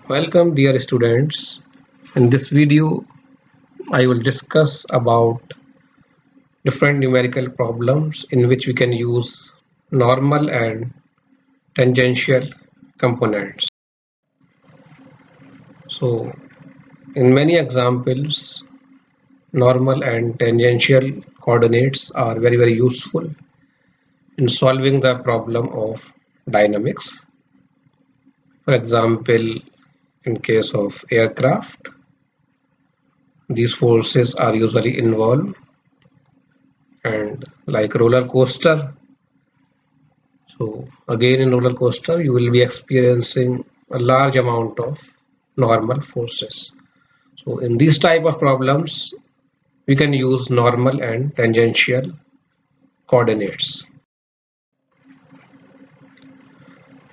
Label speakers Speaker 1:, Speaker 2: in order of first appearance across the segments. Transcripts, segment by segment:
Speaker 1: Welcome dear students. In this video I will discuss about different numerical problems in which we can use normal and tangential components. So in many examples normal and tangential coordinates are very useful in solving the problem of dynamics. For example, in case of aircraft, these forces are usually involved, and like roller coaster. So again, in roller coaster you will be experiencing a large amount of normal forces. So in these type of problems we can use normal and tangential coordinates.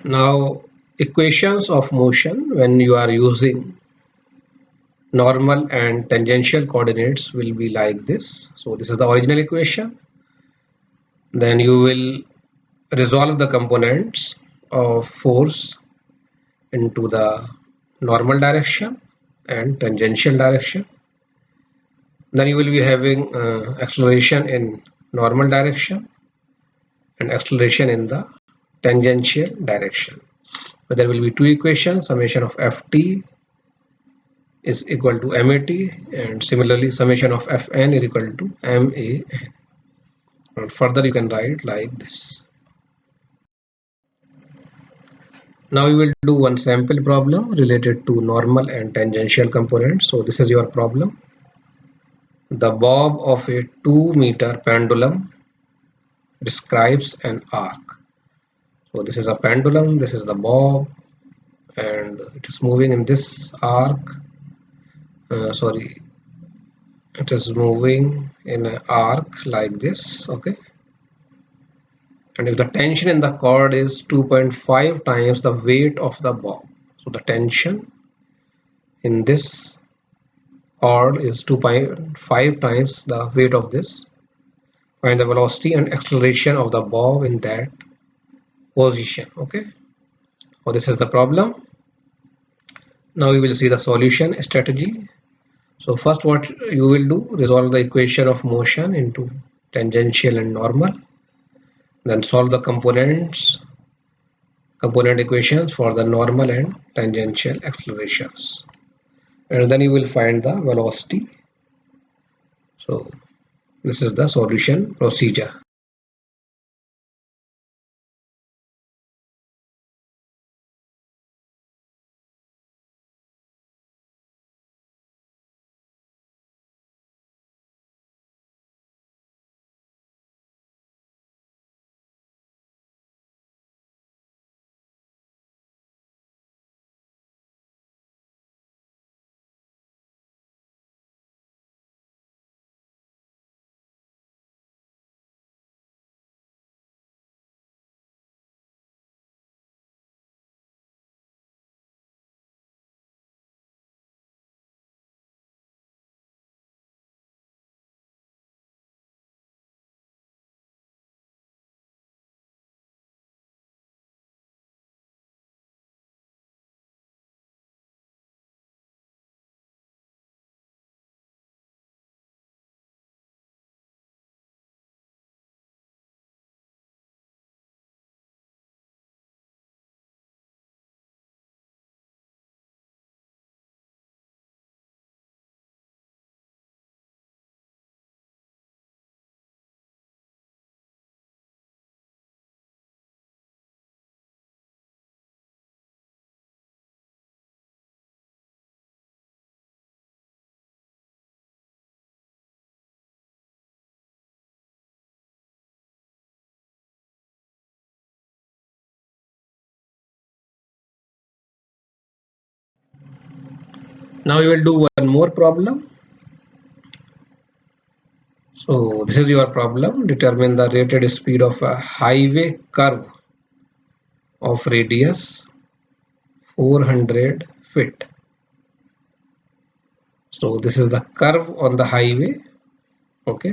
Speaker 1: Now equations of motion when you are using normal and tangential coordinates will be like this. So this is the original equation. Then you will resolve the components of force into the normal direction and tangential direction. Then you will be having acceleration in normal direction and acceleration in the tangential direction. But there will be two equations, summation of ft is equal to mat, and similarly summation of fn is equal to man. And further you can write like this. Now we will do one sample problem related to normal and tangential components. So this is your problem. The bob of a 2-meter pendulum describes an arc. So this is a pendulum, this is the bob, and it is moving in this arc. It is moving in an arc like this, okay? And if the tension in the cord is 2.5 times the weight of the bob, so the tension in this cord is 2.5 times the weight of this. Find the velocity and acceleration of the bob in that position. Okay, so this is the problem. Now we will see the solution strategy. So first what you will do, resolve the equation of motion into tangential and normal, then solve the component equations for the normal and tangential accelerations, and then you will find the velocity. So this is the solution procedure. Now we will do one more problem. So this is your problem. Determine the rated speed of a highway curve of radius 400 feet. So this is the curve on the highway, okay,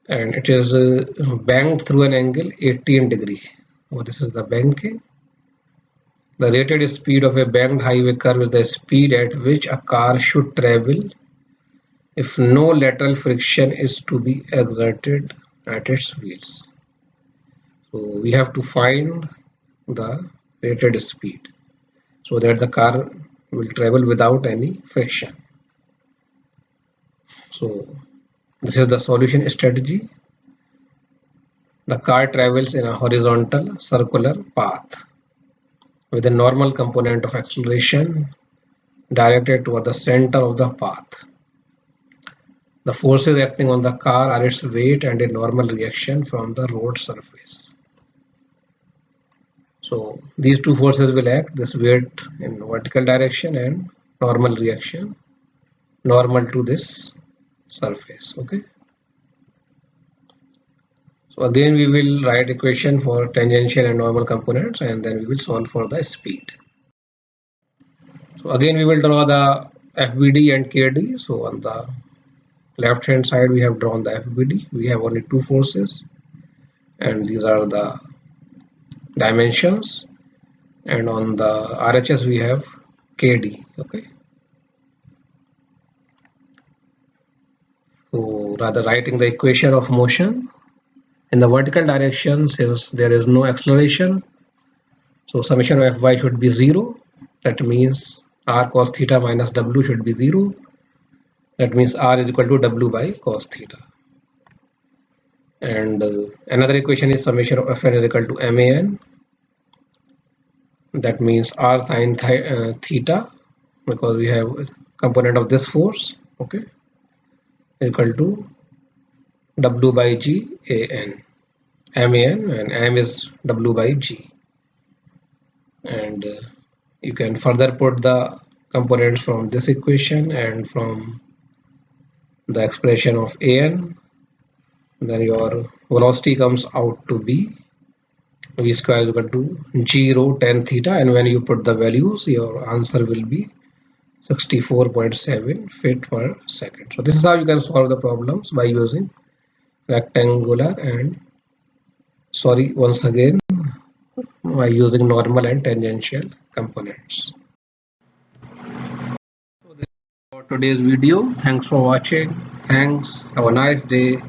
Speaker 1: and it is banked through an angle 18 degree. So this is the banking, The rated speed of a banked highway curve is the speed at which a car should travel if no lateral friction is to be exerted at its wheels. So we have to find the rated speed so that the car will travel without any friction. So this is the solution strategy. The car travels in a horizontal circular path with a normal component of acceleration directed toward the center of the path. The forces acting on the car are its weight and a normal reaction from the road surface. So these two forces will act, this weight in vertical direction and normal reaction, normal to this surface. Okay. So again we will write equation for tangential and normal components, and then we will solve for the speed. So again we will draw the FBD and KD. So on the left hand side we have drawn the FBD. We have only two forces and these are the dimensions, and on the RHS we have KD. Okay. So rather writing the equation of motion in the vertical direction, since there is no acceleration, so summation of Fy should be 0. That means r cos theta minus W should be 0. That means r is equal to W by cos theta. And another equation is summation of Fn is equal to Man. That means r sin theta, because we have a component of this force, okay, equal to W by G An. Man, and M is W by G. And you can further put the components from this equation and from the expression of An, then your velocity comes out to be v square is equal to g rho tan theta, and when you put the values your answer will be 64.7 feet per second. So this is how you can solve the problems by using rectangular and once again by using normal and tangential components. So this is for today's video. Thanks for watching. Thanks. Have a nice day.